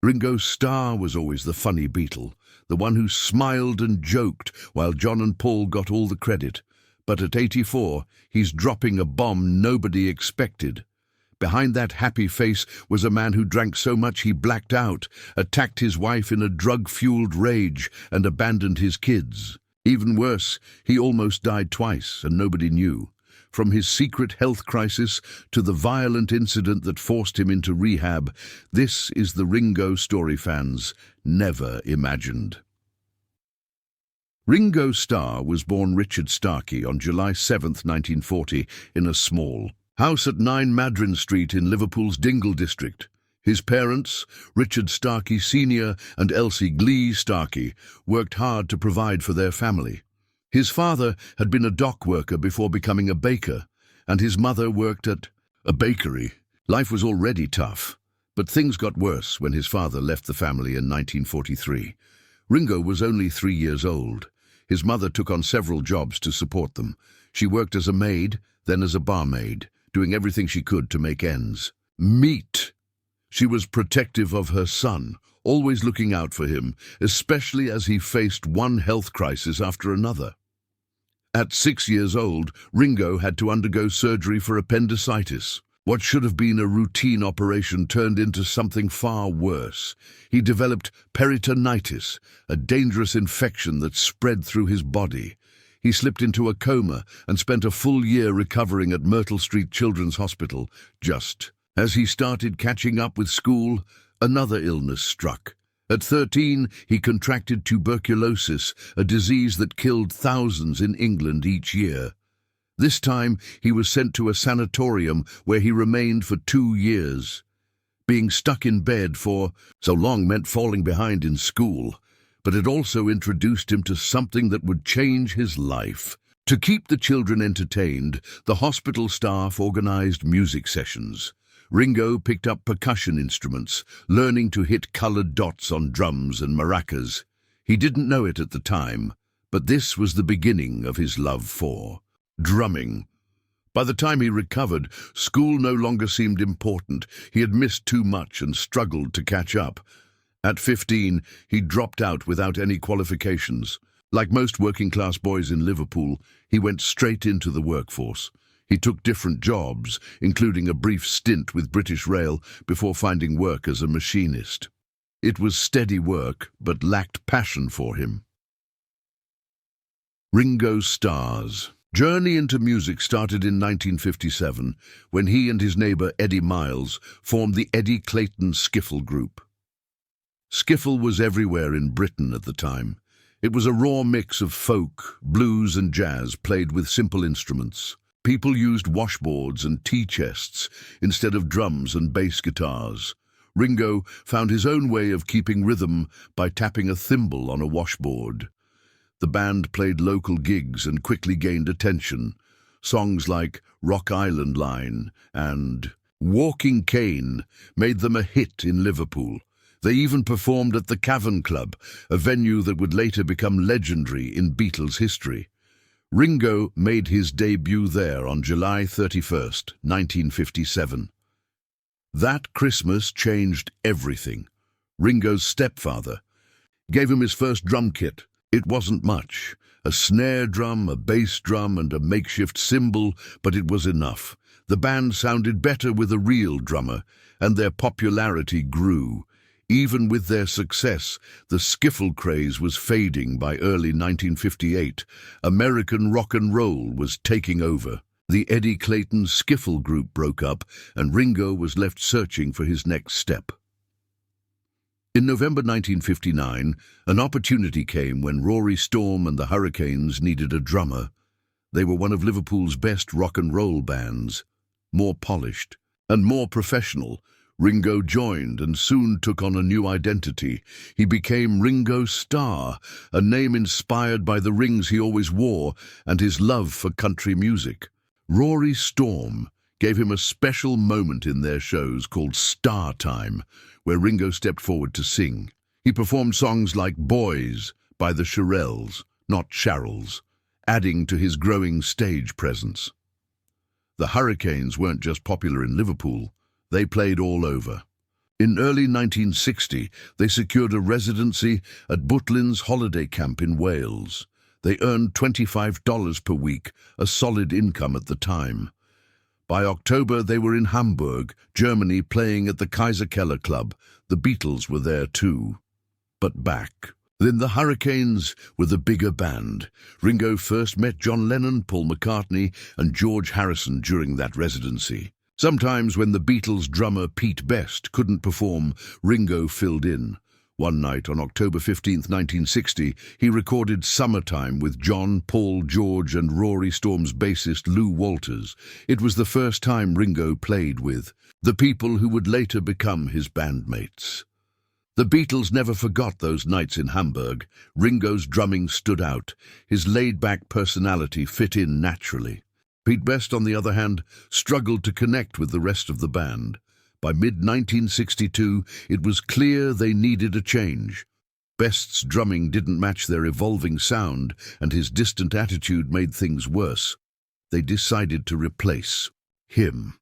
Ringo Starr was always the funny Beatle, the one who smiled and joked while John and Paul got all the credit. But at 84, he's dropping a bomb nobody expected. Behind that happy face was a man who drank so much he blacked out, attacked his wife in a drug-fueled rage, and abandoned his kids. Even worse, he almost died twice, and nobody knew. From his secret health crisis to the violent incident that forced him into rehab, this is the Ringo story fans never imagined. Ringo Starr was born Richard Starkey on July 7, 1940, in a small house at 9 Madryn Street in Liverpool's Dingle district. His parents, Richard Starkey Sr. and Elsie Glee Starkey, worked hard to provide for their family. His father had been a dock worker before becoming a baker, and his mother worked at a bakery. Life was already tough, but things got worse when his father left the family in 1943. Ringo was only 3 years old. His mother took on several jobs to support them. She worked as a maid, then as a barmaid, doing everything she could to make ends meet. She was protective of her son, always looking out for him, especially as he faced one health crisis after another. At 6 years old, Ringo had to undergo surgery for appendicitis. What should have been a routine operation turned into something far worse. He developed peritonitis, a dangerous infection that spread through his body. He slipped into a coma and spent a full year recovering at Myrtle Street Children's Hospital. Just as he started catching up with school, another illness struck. At 13, he contracted tuberculosis, a disease that killed thousands in England each year. This time, he was sent to a sanatorium where he remained for 2 years. Being stuck in bed for so long meant falling behind in school, but it also introduced him to something that would change his life. To keep the children entertained, the hospital staff organized music sessions. Ringo picked up percussion instruments, learning to hit colored dots on drums and maracas. He didn't know it at the time, but this was the beginning of his love for drumming. By the time he recovered, school no longer seemed important. He had missed too much and struggled to catch up. At 15, he dropped out without any qualifications. Like most working-class boys in Liverpool, he went straight into the workforce. He took different jobs, including a brief stint with British Rail before finding work as a machinist. It was steady work, but lacked passion for him. Ringo Starr's journey into music started in 1957, when he and his neighbour Eddie Miles formed the Eddie Clayton Skiffle Group. Skiffle was everywhere in Britain at the time. It was a raw mix of folk, blues and jazz played with simple instruments. People used washboards and tea chests instead of drums and bass guitars. Ringo found his own way of keeping rhythm by tapping a thimble on a washboard. The band played local gigs and quickly gained attention. Songs like Rock Island Line and Walking Cane made them a hit in Liverpool. They even performed at the Cavern Club, a venue that would later become legendary in Beatles history. Ringo made his debut there on July 31st, 1957. That Christmas changed everything. Ringo's stepfather gave him his first drum kit. It wasn't much. A snare drum, a bass drum, and a makeshift cymbal, but it was enough. The band sounded better with a real drummer, and their popularity grew. Even with their success, the skiffle craze was fading by early 1958. American rock and roll was taking over. The Eddie Clayton Skiffle Group broke up, and Ringo was left searching for his next step. In November 1959, an opportunity came when Rory Storm and the Hurricanes needed a drummer. They were one of Liverpool's best rock and roll bands. More polished and more professional, Ringo joined and soon took on a new identity. He became Ringo Starr, a name inspired by the rings he always wore and his love for country music. Rory Storm gave him a special moment in their shows called Star Time, where Ringo stepped forward to sing. He performed songs like Boys by the Shirelles, not Sharrells, adding to his growing stage presence. The Hurricanes weren't just popular in Liverpool. They played all over. In early 1960, they secured a residency at Butlins holiday camp in Wales. They earned $25 per week, a solid income at the time. By October, they were in Hamburg, Germany, playing at the Kaiserkeller Club. The Beatles were there too. But back. Then the Hurricanes were the bigger band. Ringo first met John Lennon, Paul McCartney, and George Harrison during that residency. Sometimes when the Beatles' drummer Pete Best couldn't perform, Ringo filled in. One night on October 15, 1960, he recorded Summertime with John, Paul, George and Rory Storm's bassist Lou Walters. It was the first time Ringo played with the people who would later become his bandmates. The Beatles never forgot those nights in Hamburg. Ringo's drumming stood out. His laid-back personality fit in naturally. Pete Best, on the other hand, struggled to connect with the rest of the band. By mid-1962, it was clear they needed a change. Best's drumming didn't match their evolving sound, and his distant attitude made things worse. They decided to replace him.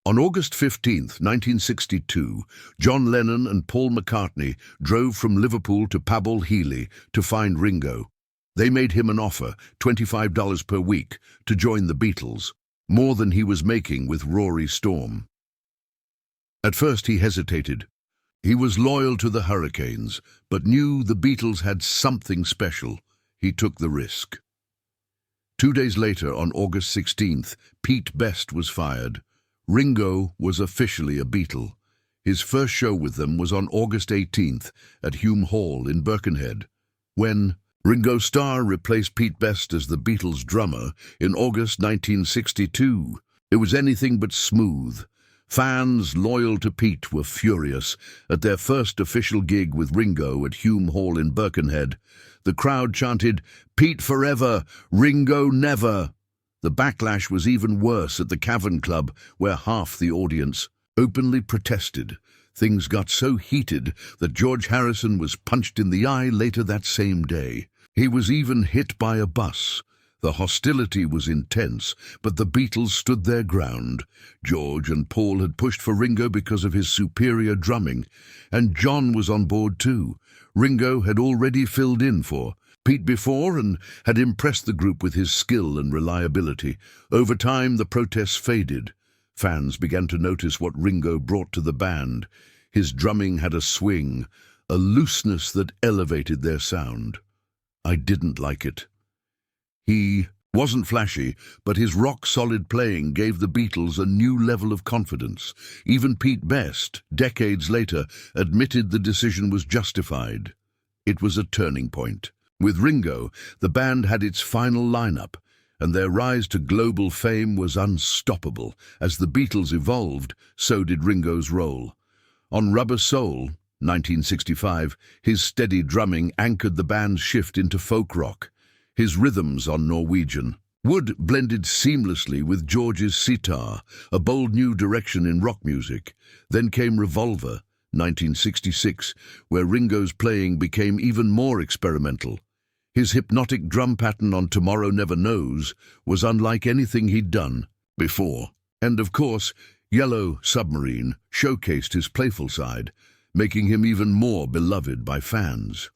On August 15, 1962, John Lennon and Paul McCartney drove from Liverpool to Pabble Healy to find Ringo. They made him an offer, $25 per week, to join the Beatles, more than he was making with Rory Storm. At first he hesitated. He was loyal to the Hurricanes, but knew the Beatles had something special. He took the risk. 2 days later, on August 16th, Pete Best was fired. Ringo was officially a Beatle. His first show with them was on August 18th at Hume Hall in Birkenhead. When Ringo Starr replaced Pete Best as the Beatles' drummer in August 1962, it was anything but smooth. Fans loyal to Pete were furious. At their first official gig with Ringo at Hume Hall in Birkenhead, the crowd chanted, "Pete forever, Ringo never." The backlash was even worse at the Cavern Club, where half the audience openly protested. Things got so heated that George Harrison was punched in the eye later that same day. He was even hit by a bus. The hostility was intense, but the Beatles stood their ground. George and Paul had pushed for Ringo because of his superior drumming, and John was on board too. Ringo had already filled in for Pete before and had impressed the group with his skill and reliability. Over time, the protests faded. Fans began to notice what Ringo brought to the band. His drumming had a swing, a looseness that elevated their sound. I didn't like it. He wasn't flashy, but his rock-solid playing gave the Beatles a new level of confidence. Even Pete Best, decades later, admitted the decision was justified. It was a turning point. With Ringo, the band had its final lineup, and their rise to global fame was unstoppable. As the Beatles evolved, so did Ringo's role. On Rubber Soul, 1965, his steady drumming anchored the band's shift into folk rock. His rhythms on Norwegian Wood blended seamlessly with George's sitar, a bold new direction in rock music. Then came Revolver, 1966, where Ringo's playing became even more experimental. His hypnotic drum pattern on Tomorrow Never Knows was unlike anything he'd done before. And of course, Yellow Submarine showcased his playful side, making him even more beloved by fans.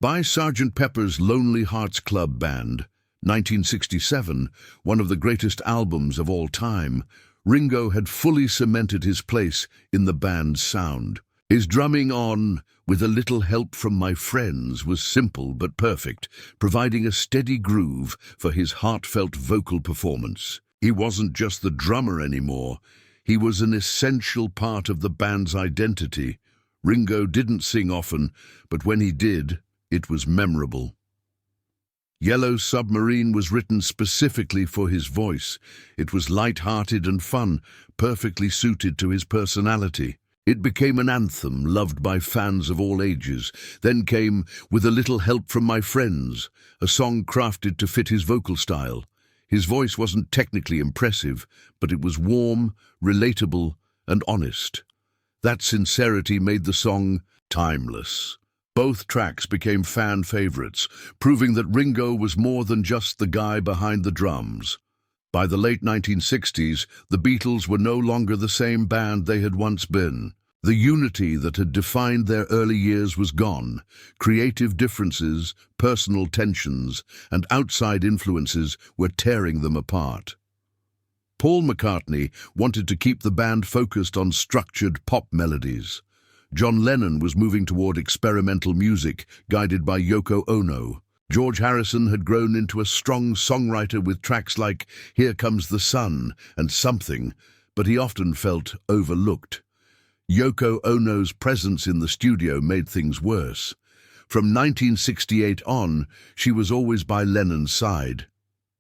By Sgt. Pepper's Lonely Hearts Club Band, 1967, one of the greatest albums of all time, Ringo had fully cemented his place in the band's sound. His drumming on With a Little Help from My Friends was simple but perfect, providing a steady groove for his heartfelt vocal performance. He wasn't just the drummer anymore. He was an essential part of the band's identity. Ringo didn't sing often, but when he did, it was memorable. Yellow Submarine was written specifically for his voice. It was light-hearted and fun, perfectly suited to his personality. It became an anthem loved by fans of all ages. Then came With a Little Help from My Friends, a song crafted to fit his vocal style. His voice wasn't technically impressive, but it was warm, relatable, and honest. That sincerity made the song timeless. Both tracks became fan favorites, proving that Ringo was more than just the guy behind the drums. By the late 1960s, the Beatles were no longer the same band they had once been. The unity that had defined their early years was gone. Creative differences, personal tensions, and outside influences were tearing them apart. Paul McCartney wanted to keep the band focused on structured pop melodies. John Lennon was moving toward experimental music, guided by Yoko Ono. George Harrison had grown into a strong songwriter with tracks like Here Comes the Sun and Something, but he often felt overlooked. Yoko Ono's presence in the studio made things worse. From 1968 on, she was always by Lennon's side,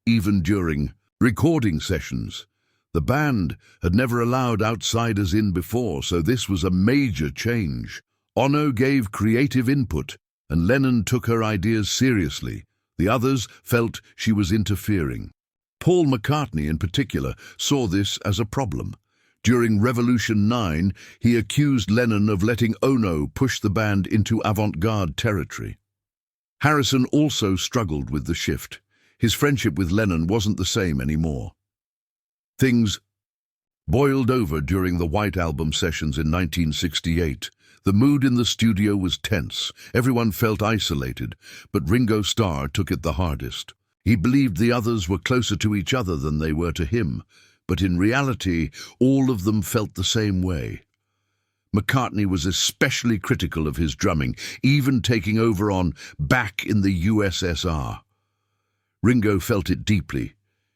even during recording sessions. The band had never allowed outsiders in before, so this was a major change. Ono gave creative input, and Lennon took her ideas seriously. The others felt she was interfering. Paul McCartney, in particular, saw this as a problem. During Revolution 9, he accused Lennon of letting Ono push the band into avant-garde territory. Harrison also struggled with the shift. His friendship with Lennon wasn't the same anymore. Things boiled over during the White Album sessions in 1968. The mood in the studio was tense. Everyone felt isolated, but Ringo Starr took it the hardest. He believed the others were closer to each other than they were to him, but in reality, all of them felt the same way. McCartney was especially critical of his drumming, even taking over on Back in the USSR. Ringo felt it deeply.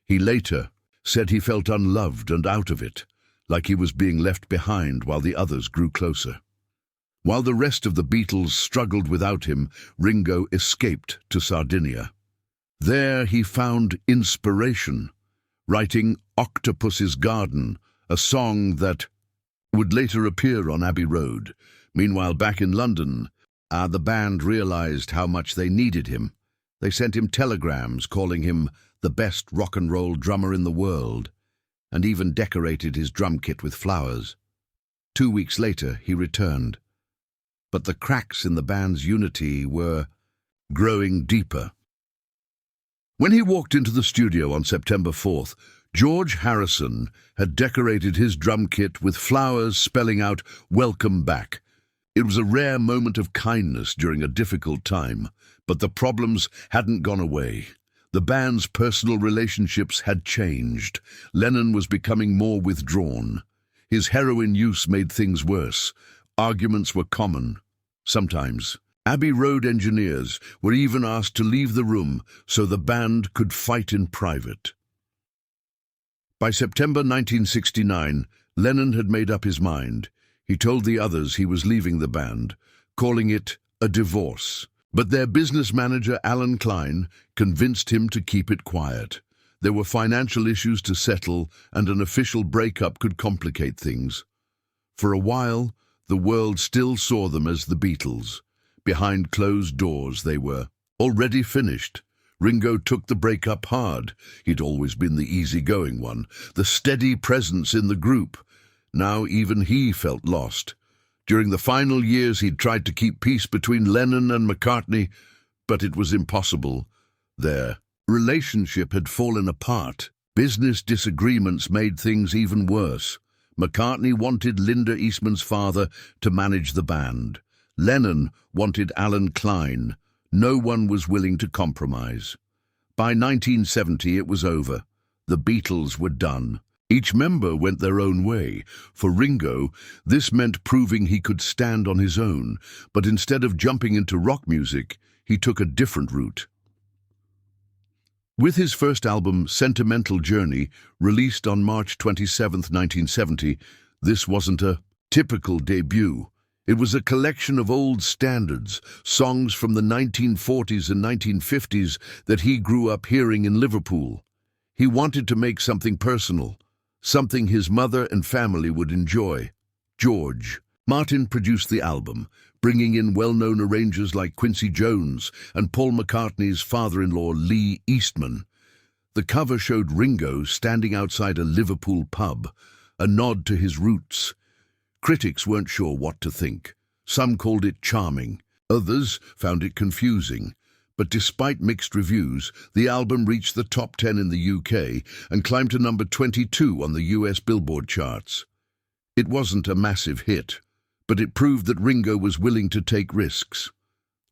He later said he felt unloved and out of it, like he was being left behind while the others grew closer. While the rest of the Beatles struggled without him, Ringo escaped to Sardinia. There he found inspiration, writing Octopus's Garden, a song that would later appear on Abbey Road. Meanwhile, back in London, the band realized how much they needed him. They sent him telegrams calling him the best rock and roll drummer in the world, and even decorated his drum kit with flowers. 2 weeks later, he returned. But the cracks in the band's unity were growing deeper. When he walked into the studio on September 4th, George Harrison had decorated his drum kit with flowers spelling out "Welcome Back." It was a rare moment of kindness during a difficult time, but the problems hadn't gone away. The band's personal relationships had changed. Lennon was becoming more withdrawn. His heroin use made things worse. Arguments were common. Sometimes, Abbey Road engineers were even asked to leave the room so the band could fight in private. By September 1969, Lennon had made up his mind. He told the others he was leaving the band, calling it a divorce. But their business manager, Alan Klein, convinced him to keep it quiet. There were financial issues to settle, and an official breakup could complicate things. For a while, the world still saw them as the Beatles. Behind closed doors, they were already finished. Ringo took the breakup hard. He'd always been the easygoing one, the steady presence in the group. Now even he felt lost. During the final years, he'd tried to keep peace between Lennon and McCartney, but it was impossible. Their relationship had fallen apart. Business disagreements made things even worse. McCartney wanted Linda Eastman's father to manage the band. Lennon wanted Alan Klein. No one was willing to compromise. By 1970, it was over. The Beatles were done. Each member went their own way. For Ringo, this meant proving he could stand on his own, but instead of jumping into rock music, he took a different route. With his first album, Sentimental Journey, released on March 27, 1970, this wasn't a typical debut. It was a collection of old standards, songs from the 1940s and 1950s that he grew up hearing in Liverpool. He wanted to make something personal, something his mother and family would enjoy. George Martin produced the album, bringing in well-known arrangers like Quincy Jones and Paul McCartney's father-in-law Lee Eastman. The cover showed Ringo standing outside a Liverpool pub, a nod to his roots. Critics weren't sure what to think. Some called it charming. Others found it confusing. But despite mixed reviews, the album reached the top 10 in the UK and climbed to number 22 on the US Billboard charts. It wasn't a massive hit, but it proved that Ringo was willing to take risks.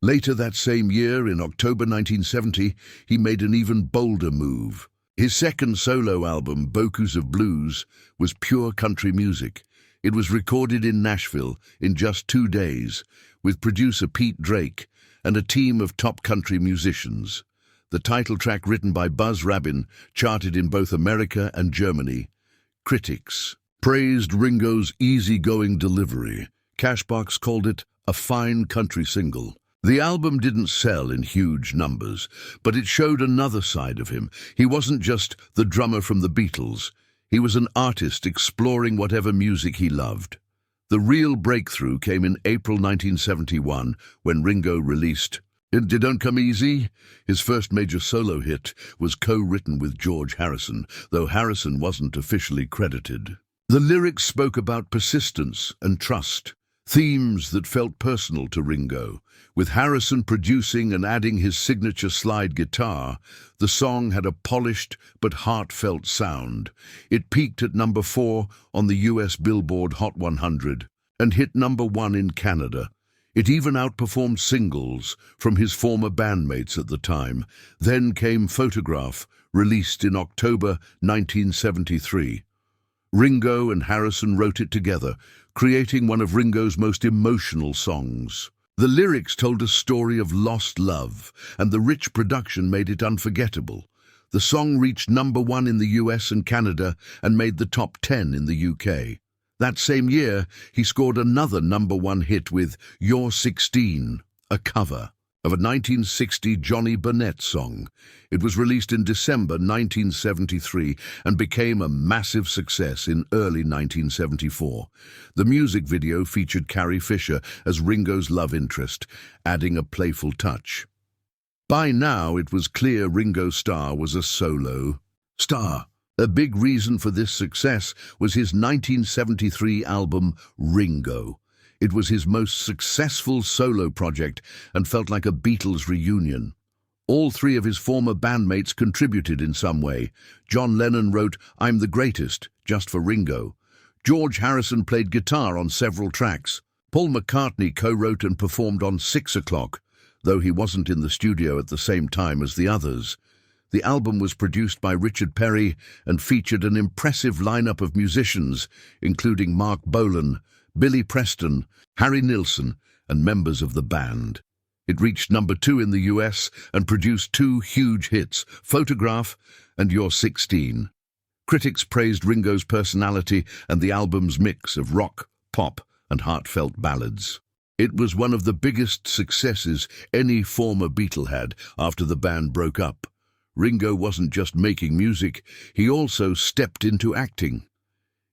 Later that same year, in October 1970, he made an even bolder move. His second solo album, Bokus of Blues, was pure country music. It was recorded in Nashville in just 2 days, with producer Pete Drake and a team of top country musicians. The title track, written by Buzz Rabin, charted in both America and Germany. Critics praised Ringo's easygoing delivery. Cashbox called it a fine country single. The album didn't sell in huge numbers, but it showed another side of him. He wasn't just the drummer from the Beatles. He was an artist exploring whatever music he loved. The real breakthrough came in April 1971 when Ringo released "It Don't Come Easy." His first major solo hit was co-written with George Harrison, though Harrison wasn't officially credited. The lyrics spoke about persistence and trust, themes that felt personal to Ringo. With Harrison producing and adding his signature slide guitar, the song had a polished but heartfelt sound. It peaked at number 4 on the US Billboard Hot 100 and hit number 1 in Canada. It even outperformed singles from his former bandmates at the time. Then came Photograph, released in October 1973. Ringo and Harrison wrote it together, creating one of Ringo's most emotional songs. The lyrics told a story of lost love, and the rich production made it unforgettable. The song reached number 1 in the US and Canada and made the top 10 in the UK. That same year, he scored another number 1 hit with "You're 16, a cover of a 1960 Johnny Burnett song. It was released in December 1973 and became a massive success in early 1974. The music video featured Carrie Fisher as Ringo's love interest, adding a playful touch. By now, it was clear Ringo Starr was a solo star. A big reason for this success was his 1973 album, Ringo. It was his most successful solo project and felt like a Beatles reunion. All 3 of his former bandmates contributed in some way. John Lennon wrote "I'm the Greatest" just for Ringo. George Harrison played guitar on several tracks. Paul McCartney co-wrote and performed on 6 O'Clock, though he wasn't in the studio at the same time as the others. The album was produced by Richard Perry and featured an impressive lineup of musicians, including Mark Bolan, Billy Preston, Harry Nilsson, and members of the band. It reached number 2 in the US and produced 2 huge hits, Photograph and You're 16. Critics praised Ringo's personality and the album's mix of rock, pop, and heartfelt ballads. It was one of the biggest successes any former Beatle had after the band broke up. Ringo wasn't just making music, he also stepped into acting.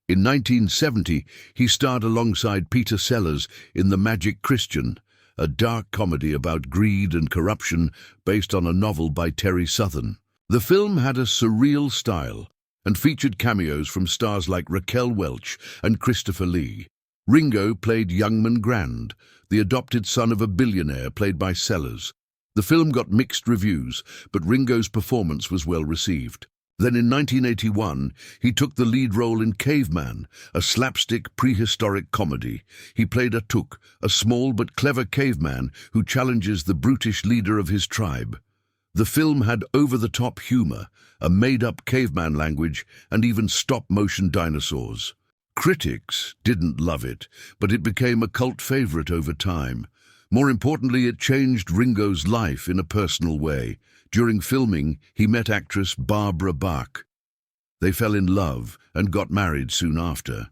In 1970, he starred alongside Peter Sellers in The Magic Christian, a dark comedy about greed and corruption based on a novel by Terry Southern. The film had a surreal style and featured cameos from stars like Raquel Welch and Christopher Lee. Ringo played Youngman Grand, the adopted son of a billionaire played by Sellers. The film got mixed reviews, but Ringo's performance was well received. Then in 1981, he took the lead role in Caveman, a slapstick prehistoric comedy. He played Atuk, a small but clever caveman who challenges the brutish leader of his tribe. The film had over-the-top humor, a made-up caveman language, and even stop-motion dinosaurs. Critics didn't love it, but it became a cult favorite over time. More importantly, it changed Ringo's life in a personal way. During filming, he met actress Barbara Bach. They fell in love and got married soon after.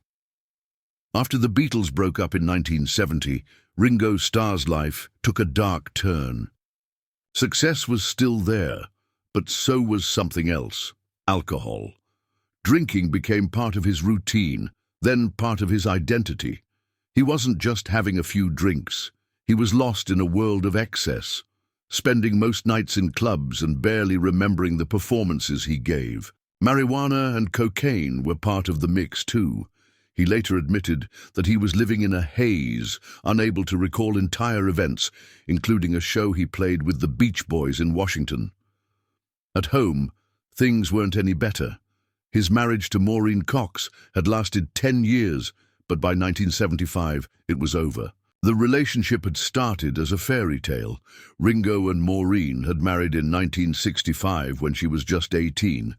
After the Beatles broke up in 1970, Ringo Starr's life took a dark turn. Success was still there, but so was something else: alcohol. Drinking became part of his routine, then part of his identity. He wasn't just having a few drinks. He was lost in a world of excess, spending most nights in clubs and barely remembering the performances he gave. Marijuana and cocaine were part of the mix too. He later admitted that he was living in a haze, unable to recall entire events, including a show he played with the Beach Boys in Washington. At home, things weren't any better. His marriage to Maureen Cox had lasted 10 years, but by 1975 it was over. The relationship had started as a fairy tale. Ringo and Maureen had married in 1965 when she was just 18.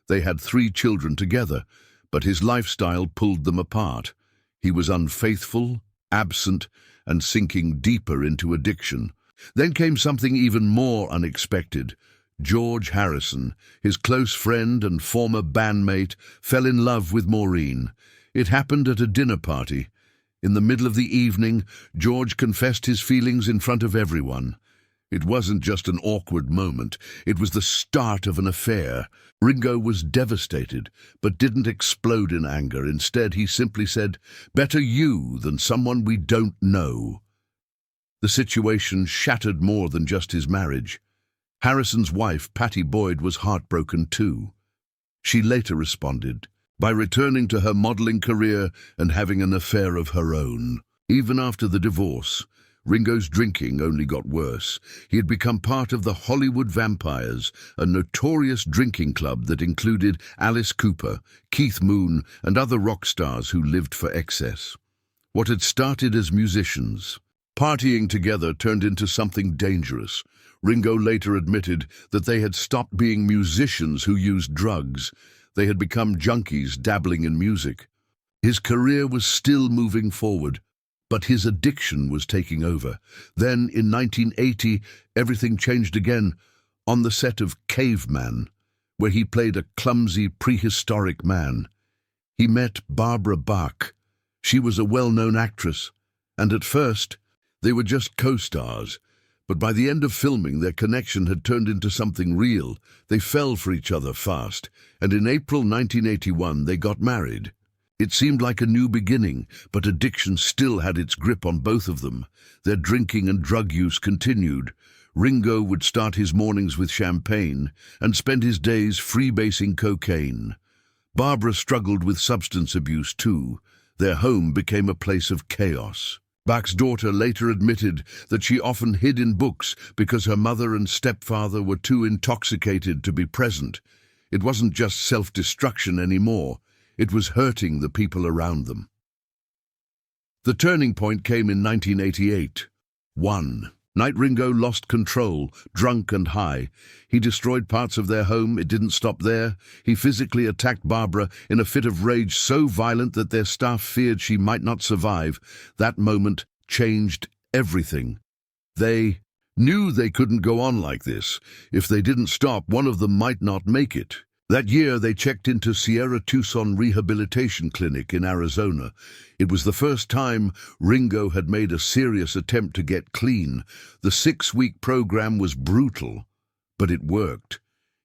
They had 3 children together, but his lifestyle pulled them apart. He was unfaithful, absent, and sinking deeper into addiction. Then came something even more unexpected. George Harrison, his close friend and former bandmate, fell in love with Maureen. It happened at a dinner party. In the middle of the evening, George confessed his feelings in front of everyone. It wasn't just an awkward moment, it was the start of an affair. Ringo was devastated, but didn't explode in anger. Instead, he simply said, "Better you than someone we don't know." The situation shattered more than just his marriage. Harrison's wife, Patty Boyd, was heartbroken too. She later responded by returning to her modeling career and having an affair of her own. Even after the divorce, Ringo's drinking only got worse. He had become part of the Hollywood Vampires, a notorious drinking club that included Alice Cooper, Keith Moon, and other rock stars who lived for excess. What had started as musicians, partying together, turned into something dangerous. Ringo later admitted that they had stopped being musicians who used drugs. They had become junkies dabbling in music. His career was still moving forward, but his addiction was taking over. Then, in 1980, everything changed again on the set of Caveman, where he played a clumsy, prehistoric man. He met Barbara Bach. She was a well-known actress, and at first, they were just co-stars. But by the end of filming, their connection had turned into something real. They fell for each other fast, and in April 1981, they got married. It seemed like a new beginning, but addiction still had its grip on both of them. Their drinking and drug use continued. Ringo would start his mornings with champagne and spend his days freebasing cocaine. Barbara struggled with substance abuse too. Their home became a place of chaos. Bach's daughter later admitted that she often hid in books because her mother and stepfather were too intoxicated to be present. It wasn't just self-destruction anymore. It was hurting the people around them. The turning point came in 1988. One night Ringo lost control, drunk and high. He destroyed parts of their home. It didn't stop there. He physically attacked Barbara in a fit of rage so violent that their staff feared she might not survive. That moment changed everything. They knew they couldn't go on like this. If they didn't stop, one of them might not make it. That year, they checked into Sierra Tucson Rehabilitation Clinic in Arizona. It was the first time Ringo had made a serious attempt to get clean. The 6-week program was brutal, but it worked.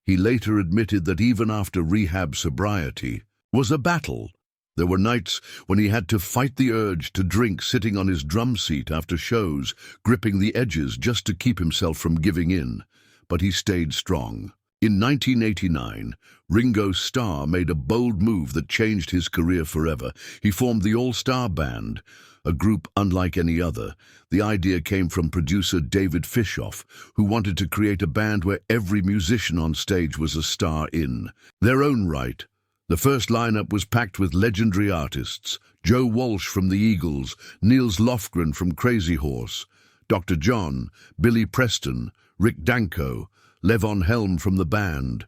He later admitted that even after rehab, sobriety was a battle. There were nights when he had to fight the urge to drink sitting on his drum seat after shows, gripping the edges just to keep himself from giving in. But he stayed strong. In 1989, Ringo Starr made a bold move that changed his career forever. He formed the All-Star Band, a group unlike any other. The idea came from producer David Fishoff, who wanted to create a band where every musician on stage was a star in their own right. The first lineup was packed with legendary artists: Joe Walsh from the Eagles, Niels Lofgren from Crazy Horse, Dr. John, Billy Preston, Rick Danko, Levon Helm from the band,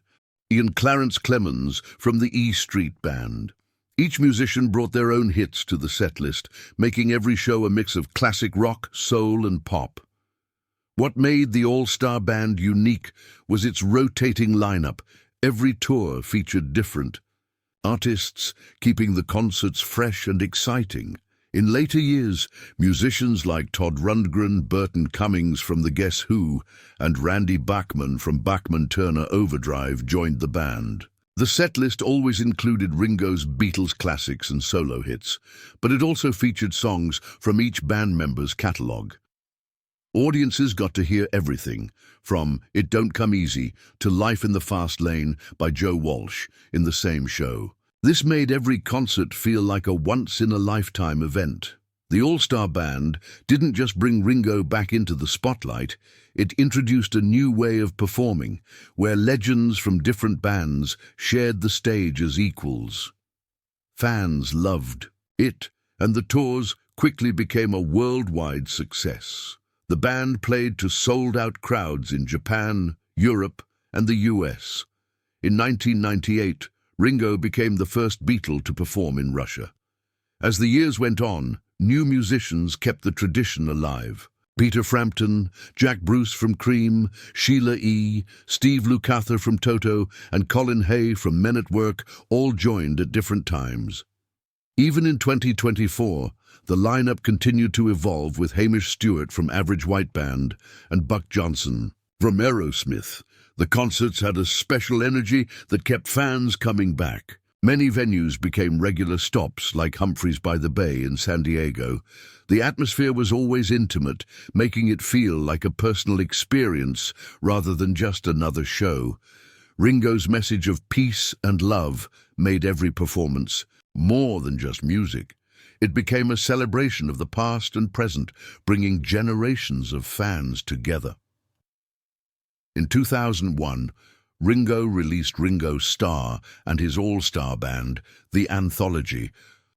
Ian Clarence Clemens from the E Street Band. Each musician brought their own hits to the set list, making every show a mix of classic rock, soul, and pop. What made the All-Star Band unique was its rotating lineup. Every tour featured different artists, keeping the concerts fresh and exciting. In later years, musicians like Todd Rundgren, Burton Cummings from the Guess Who, and Randy Bachman from Bachman-Turner Overdrive joined the band. The set list always included Ringo's Beatles classics and solo hits, but it also featured songs from each band member's catalogue. Audiences got to hear everything, from It Don't Come Easy to Life in the Fast Lane by Joe Walsh in the same show. This made every concert feel like a once-in-a-lifetime event. The All-Star Band didn't just bring Ringo back into the spotlight, it introduced a new way of performing, where legends from different bands shared the stage as equals. Fans loved it, and the tours quickly became a worldwide success. The band played to sold-out crowds in Japan, Europe, and the US. In 1998, Ringo became the first Beatle to perform in Russia. As the years went on, new musicians kept the tradition alive. Peter Frampton, Jack Bruce from Cream, Sheila E., Steve Lukather from Toto, and Colin Hay from Men at Work all joined at different times. Even in 2024, the lineup continued to evolve with Hamish Stewart from Average White Band and Buck Johnson from Aerosmith. The concerts had a special energy that kept fans coming back. Many venues became regular stops, like Humphreys by the Bay in San Diego. The atmosphere was always intimate, making it feel like a personal experience rather than just another show. Ringo's message of peace and love made every performance more than just music. It became a celebration of the past and present, bringing generations of fans together. In 2001, Ringo released Ringo Starr and his all-star band, The Anthology,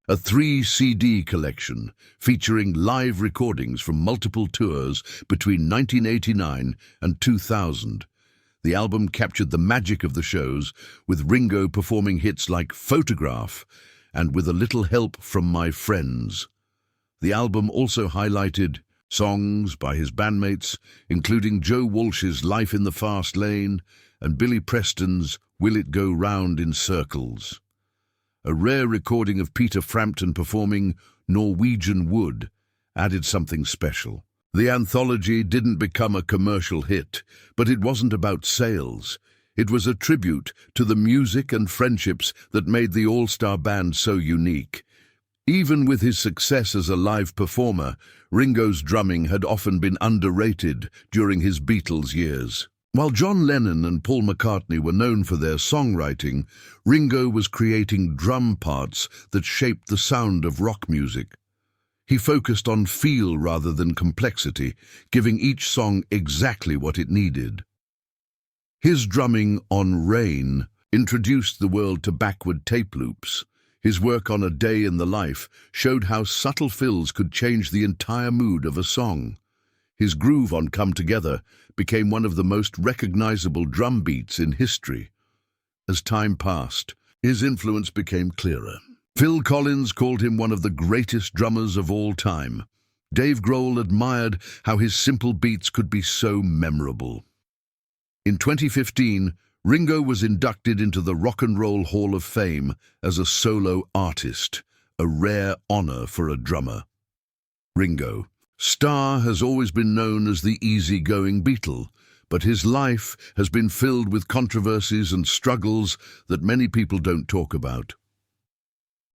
a 3-CD collection featuring live recordings from multiple tours between 1989 and 2000. The album captured the magic of the shows, with Ringo performing hits like Photograph and With a Little Help from My Friends. The album also highlighted songs by his bandmates, including Joe Walsh's Life in the Fast Lane and Billy Preston's Will It Go Round in Circles. A rare recording of Peter Frampton performing Norwegian Wood added something special. The anthology didn't become a commercial hit, but it wasn't about sales. It was a tribute to the music and friendships that made the All-Star Band so unique. Even with his success as a live performer, Ringo's drumming had often been underrated during his Beatles years. While John Lennon and Paul McCartney were known for their songwriting, Ringo was creating drum parts that shaped the sound of rock music. He focused on feel rather than complexity, giving each song exactly what it needed. His drumming on Rain introduced the world to backward tape loops. His work on A Day in the Life showed how subtle fills could change the entire mood of a song. His groove on Come Together became one of the most recognizable drum beats in history. As time passed, his influence became clearer. Phil Collins called him one of the greatest drummers of all time. Dave Grohl admired how his simple beats could be so memorable. In 2015, Ringo was inducted into the Rock and Roll Hall of Fame as a solo artist, a rare honor for a drummer. Ringo Starr has always been known as the easygoing Beatle, but his life has been filled with controversies and struggles that many people don't talk about.